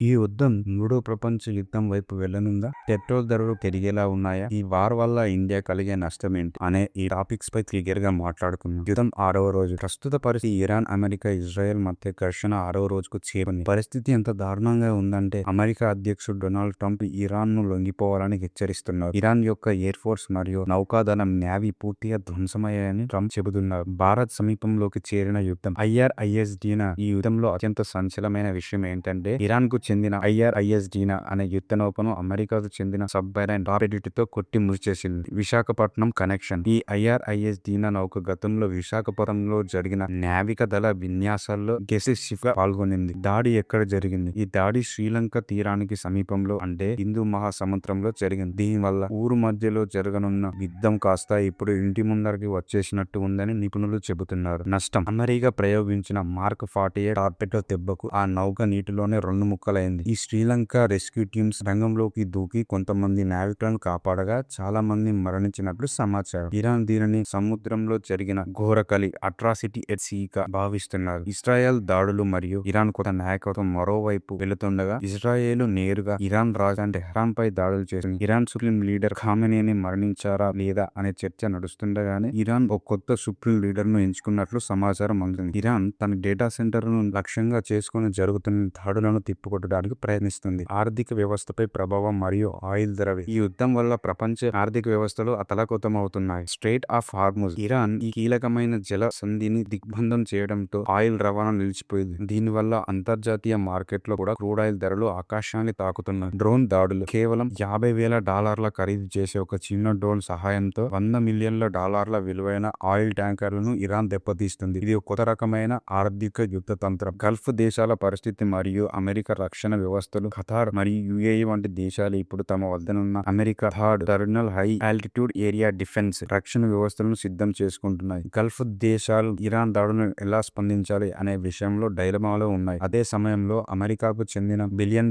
ఈ యుద్ధం మూడో ప్రపంచ యుద్ధం వైపు వెళ్లనుందా? పెట్రోల్ ధరలు పెరిగేలా ఉన్నాయా? ఈ వార్ వల్ల ఇండియా కలిగే నష్టం ఏంటి అనే ఈ టాపిక్స్ పై క్లియర్ గా మాట్లాడుకుందాం. యుద్ధం 6వ రోజు. ప్రస్తుత పరిస్థితి ఇరాన్, అమెరికా, ఇజ్రాయెల్ మధ్య ఘర్షణ 6వ రోజుకు చేరింది. పరిస్థితి ఎంత దారుణంగా ఉందంటే అమెరికా అధ్యక్షుడు డొనాల్డ్ ట్రంప్ ఇరాన్ ను లొంగిపోవాలని హెచ్చరిస్తున్నారు. ఇరాన్ యొక్క ఎయిర్ ఫోర్స్ మరియు నౌకాదళం నేవీ పూర్తిగా ధ్వంసమయ్యాయని ట్రంప్ చెబుతున్నారు. భారత్ సమీపంలోకి చేరిన యుద్ధం. IRISDన ఈ యుద్ధంలో అత్యంత సంచలనమైన విషయం ఏంటంటే ఇరాన్ కు చెందిన IRISDన అనే యుద్ధ నౌకను అమెరికాకు చెందిన సబ్మెరైన్ టార్పెడోతో కొట్టి మృతిచేసింది. విశాఖపట్నం కనెక్షన్. ఈ IRISDన నౌక గతంలో విశాఖపట్నంలో జరిగిన నావిక దళ విన్యాసాల్లో గెసిసివ్ గా పాల్గొనింది. దాడి ఎక్కడ జరిగింది? ఈ దాడి శ్రీలంక తీరానికి సమీపంలో అంటే హిందూ మహాసముద్రంలో జరిగింది. దీనివల్ల ఊరు మధ్యలో జరగనున్న యుద్ధం కాస్త ఇప్పుడు ఇంటి ముందరికి వచ్చేసినట్టు ఉందని నిపుణులు చెబుతున్నారు. నష్టం. అమెరికా ప్రయోగించిన మార్క్ 48 టార్పెడో దెబ్బకు ఆ నౌక నీటిలోనే 2 ముక్కలైంది. ఈ శ్రీలంక రెస్క్యూ టీమ్స్ రంగంలోకి దూకి కొంతమంది నావికులను కాపాడగా చాలా మంది మరణించినట్లు సమాచారం. ఇరాన్ దీనిని సముద్రంలో జరిగిన ఘోరకలి అట్రాసిటీ ఎట్ సీ గా భావిస్తున్నారు. ఇజ్రాయెల్ దాడులు మరియు ఇరాన్ కొత్త నాయకత్వం మరోవైపు వెళుతుండగా ఇజ్రాయెల్ నేరుగా ఇరాన్ రాజధాని టెహ్రాన్ పై దాడులు చేసింది. ఇరాన్ సుప్రీం లీడర్ ఖామెనీని మరణించారా లేదా అనే చర్చ నడుస్తుండగానే ఇరాన్ ఒక కొత్త సుప్రీం లీడర్ ను ఎంచుకున్నట్లు సమాచారం అందుతుంది. ఇరాన్ తన డేటా సెంటర్ ను లక్ష్యంగా చేసుకుని జరుగుతున్న దాడులను తిప్పికొట్టడానికి ప్రయత్నిస్తుంది. ఆర్థిక వ్యవస్థపై ప్రభావం మరియు ఆయిల్ ధర. ఈ యుద్ధం వల్ల ప్రపంచ ఆర్థిక వ్యవస్థలు అతలాకుతమవుతున్నాయి. Strait of Hormuz. ఇరాన్ ఈ కీలకమైన జల సంధిని దిగ్బంధం చేయడంతో ఆయిల్ రవాణా నిలిచిపోయింది. దీనివల్ల అంతర్జాతీయ మార్కెట్లో కూడా క్రూడ్ ఆయిల్ ధరలు ఆకాశాన్ని తాకుతున్నాయి. డ్రోన్ దాడులు. కేవలం $50,000 ఖరీదు చేసే ఒక చిన్న డ్రోన్ సహాయంతో $100 మిలియన్ల విలువైన ఆయిల్ ట్యాంకర్లను ఇరాన్ దెబ్బతీస్తుంది. ఇది ఒక కొత్త రకమైన ఆర్థిక యుద్ధ తంత్రం. గల్ఫ్ దేశాల పరిస్థితి మరియు అమెరికా రక్షణ వ్యవస్థలు. ఖతార్ మరియు UAE వంటి దేశాలు ఇప్పుడు తమ వద్దనున్న America third terminal high altitude area defence రక్షణ వ్యవస్థలను సిద్ధం చేసుకుంటున్నాయి. గల్ఫ్ దేశాలు ఇరాన్ దాడులను ఎలా స్పందించాలి అనే విషయంలో డైలమాలో ఉన్నాయి. అదే సమయంలో అమెరికాకు చెందిన $1 బిలియన్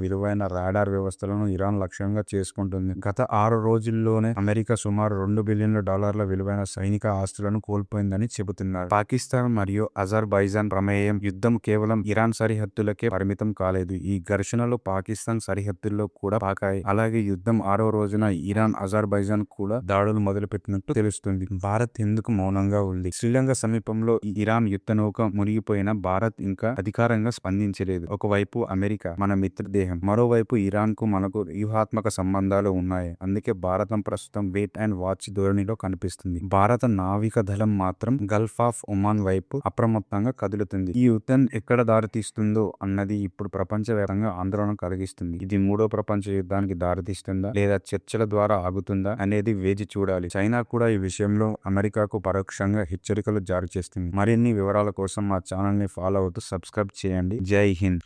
విలువైన రాడార్ వ్యవస్థలను ఇరాన్ లక్ష్యంగా చేసుకుంటుంది. గత 6 రోజుల్లోనే అమెరికా సుమారు $2 బిలియన్ విలువైన సైనిక ఆస్తులను కోల్పోయిందని చెబుతున్నారు. పాకిస్తాన్ మరియు అజర్బైజాన్ ప్రమేయం. యుద్ధం కేవలం ఇరాన్ సరిహద్దులకే పరిమితం కాలేదు. ఈ ఘర్షణలు పాకిస్తాన్ సరిహద్దుల్లో కూడా పాకాయి. అలాగే యుద్ధం 6వ రోజున ఇరాన్, అజర్బైజాన్ కూడా దాడులు మొదలుపెట్టినట్టు తెలుస్తుంది. భారత్ ఎందుకు మౌనంగా ఉంది? శ్రీలంక సమీపంలో ఇరాన్ యుద్ధ నౌక మునిగిపోయిన భారత్ ఇంకా అధికారంగా స్పందించలేదు. ఒకవైపు అమెరికా మన మిత్రదేశం, మరోవైపు ఇరాన్ కు మనకు వ్యూహాత్మక సంబంధాలు ఉన్నాయి. అందుకే భారతం ప్రస్తుతం వెయిట్ అండ్ వాచ్ ధోరణిలో కనిపిస్తుంది. భారత నావిక దళం మాత్రం గల్ఫ్ ఆఫ్ ఒమాన్ వైపు అప్రమత్తంగా కదులుతుంది. ఈ యుద్ధం ఎక్కడ దారితీస్తుందో అన్నది ఇప్పుడు ప్రపంచవ్యాప్తంగా ఆందోళన కలిగిస్తుంది. ఇది మూడో ప్రపంచ యుద్ధానికి దారితీస్తుందా లేదా చర్చల ద్వారా ఆగుతుందా అనేది వేచి చూడాలి. చైనా కూడా ఈ విషయంలో అమెరికాకు పరోక్షంగా హెచ్చరికలు జారీ చేస్తుంది. మరిన్ని వివరాల కోసం మా ఛానల్ ని ఫాలో అవుతూ సబ్స్క్రైబ్ చేయండి. జై హింద్.